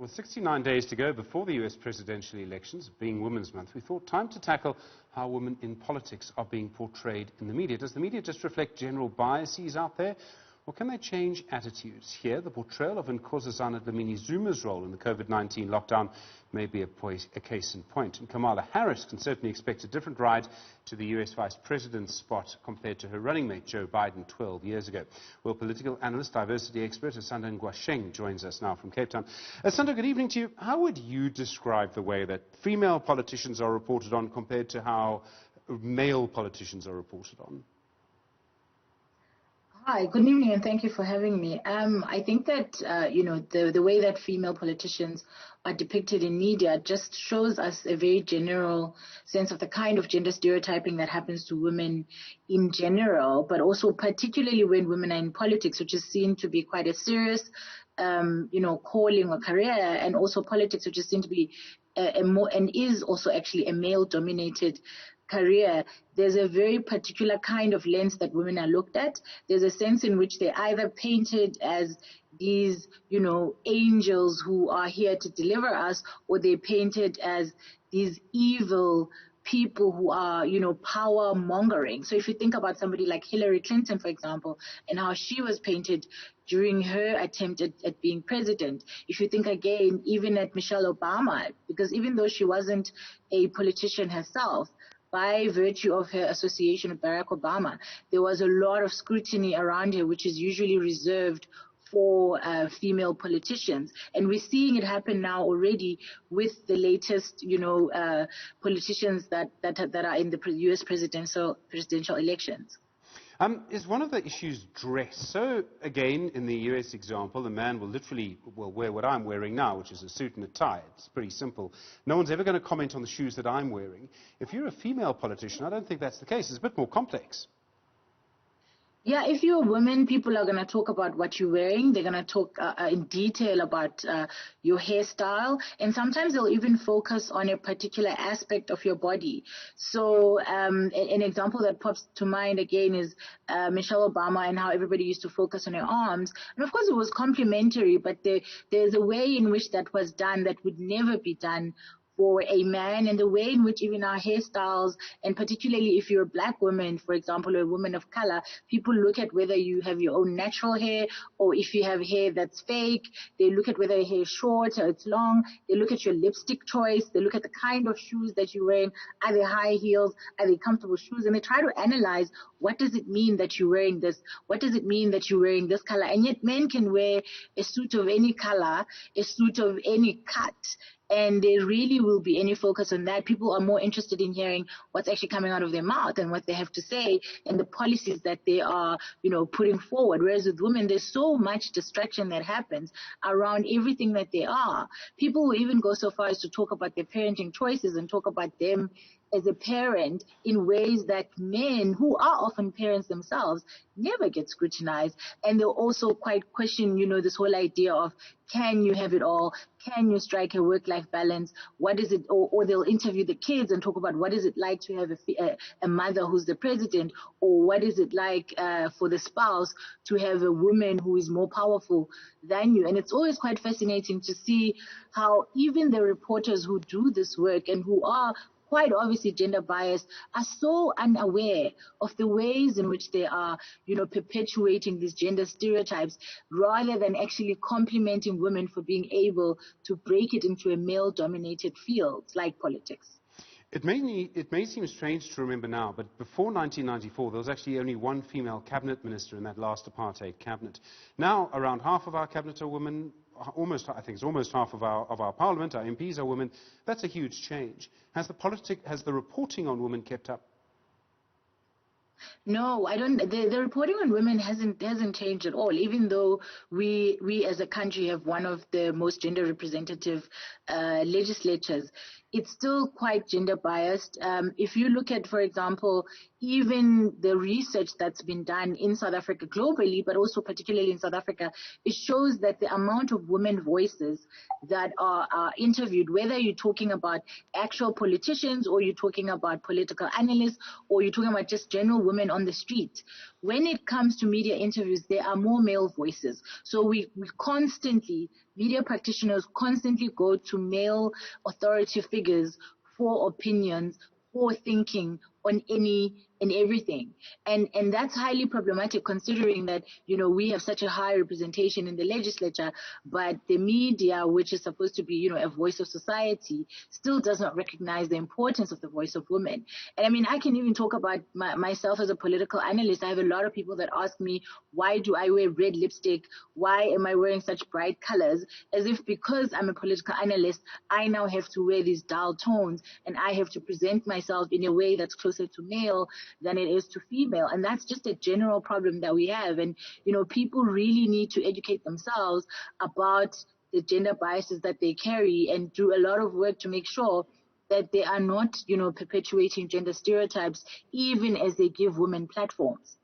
With 69 days to go before the US presidential elections, being Women's Month, we thought time to tackle how women in politics are being portrayed in the media. Does the media just reflect general biases out there, or can they change attitudes? Here, the portrayal of Nkosazana Dlamini-Zuma's role in the COVID-19 lockdown may be a case in point. And Kamala Harris can certainly expect a different ride to the US vice president's spot compared to her running mate Joe Biden 12 years ago. Well, political analyst, diversity expert Asanda Ngoasheng joins us now from Cape Town. Asanda, good evening to you. How would you describe the way that female politicians are reported on compared to how male politicians are reported on? Hi, good evening, and thank you for having me. I think that, the way that female politicians are depicted in media just shows us a very general sense of the kind of gender stereotyping that happens to women in general, but also particularly when women are in politics, which is seen to be quite a serious, calling or career, and also politics, which is seen to be and is also actually a male-dominated career. There's a very particular kind of lens that women are looked at. There's a sense in which they're either painted as these, angels who are here to deliver us, or they're painted as these evil people who are, power mongering. So if you think about somebody like Hillary Clinton, for example, and how she was painted during her attempt at being president. If you think again, even at Michelle Obama, because even though she wasn't a politician herself, by virtue of her association with Barack Obama, there was a lot of scrutiny around her, which is usually reserved for female politicians. And we're seeing it happen now already with the latest, politicians that are in the US presidential elections. Is one of the issues dress? So, again, in the US example, a man will literally wear what I'm wearing now, which is a suit and a tie. It's pretty simple. No one's ever going to comment on the shoes that I'm wearing. If you're a female politician, I don't think that's the case. It's a bit more complex. Yeah, if you're a woman, people are going to talk about what you're wearing. They're going to talk in detail about your hairstyle. And sometimes they'll even focus on a particular aspect of your body. So an example that pops to mind again is Michelle Obama and how everybody used to focus on her arms. And of course, it was complimentary, but there's a way in which that was done that would never be done for a man, and the way in which even our hairstyles, and particularly if you're a black woman, for example, or a woman of color, people look at whether you have your own natural hair or if you have hair that's fake. They look at whether your hair is short or it's long. They look at your lipstick choice. They look at the kind of shoes that you're wearing. Are they high heels? Are they comfortable shoes? And they try to analyze, what does it mean that you're wearing this? What does it mean that you're wearing this color? And yet men can wear a suit of any color, a suit of any cut, and there really will be any focus on that. People are more interested in hearing what's actually coming out of their mouth and what they have to say and the policies that they are, putting forward. Whereas with women, there's so much distraction that happens around everything that they are. People will even go so far as to talk about their parenting choices and talk about them as a parent in ways that men, who are often parents themselves, never get scrutinized. And they'll also quite question, this whole idea of, can you have it all? Can you strike a work-life balance? What is it? Or they'll interview the kids and talk about what is it like to have a mother who's the president, or what is it like for the spouse to have a woman who is more powerful than you. And it's always quite fascinating to see how even the reporters who do this work and who are quite obviously gender biased are so unaware of the ways in which they are, perpetuating these gender stereotypes rather than actually complimenting women for being able to break it into a male-dominated field like politics. It may seem strange to remember now, but before 1994, there was actually only one female cabinet minister in that last apartheid cabinet. Now, around half of our cabinet are women. I think it's almost half of our parliament, our MPs are women. That's a huge change. Has the reporting on women kept up? No, I don't. The reporting on women hasn't changed at all. Even though we as a country have one of the most gender representative legislatures, it's still quite gender biased. If you look at, for example, even the research that's been done in South Africa globally, but also particularly in South Africa, it shows that the amount of women voices that are interviewed, whether you're talking about actual politicians or you're talking about political analysts or you're talking about just general women on the street, when it comes to media interviews, there are more male voices. So we constantly, media practitioners constantly go to male authority figures for opinions, for thinking on any and everything. And that's highly problematic, considering that, we have such a high representation in the legislature, but the media, which is supposed to be, a voice of society, still does not recognize the importance of the voice of women. And I mean, I can even talk about myself as a political analyst. I have a lot of people that ask me, why do I wear red lipstick? Why am I wearing such bright colors? As if because I'm a political analyst, I now have to wear these dull tones, and I have to present myself in a way that's closer to male than it is to female. And that's just a general problem that we have. And, people really need to educate themselves about the gender biases that they carry and do a lot of work to make sure that they are not, perpetuating gender stereotypes, even as they give women platforms.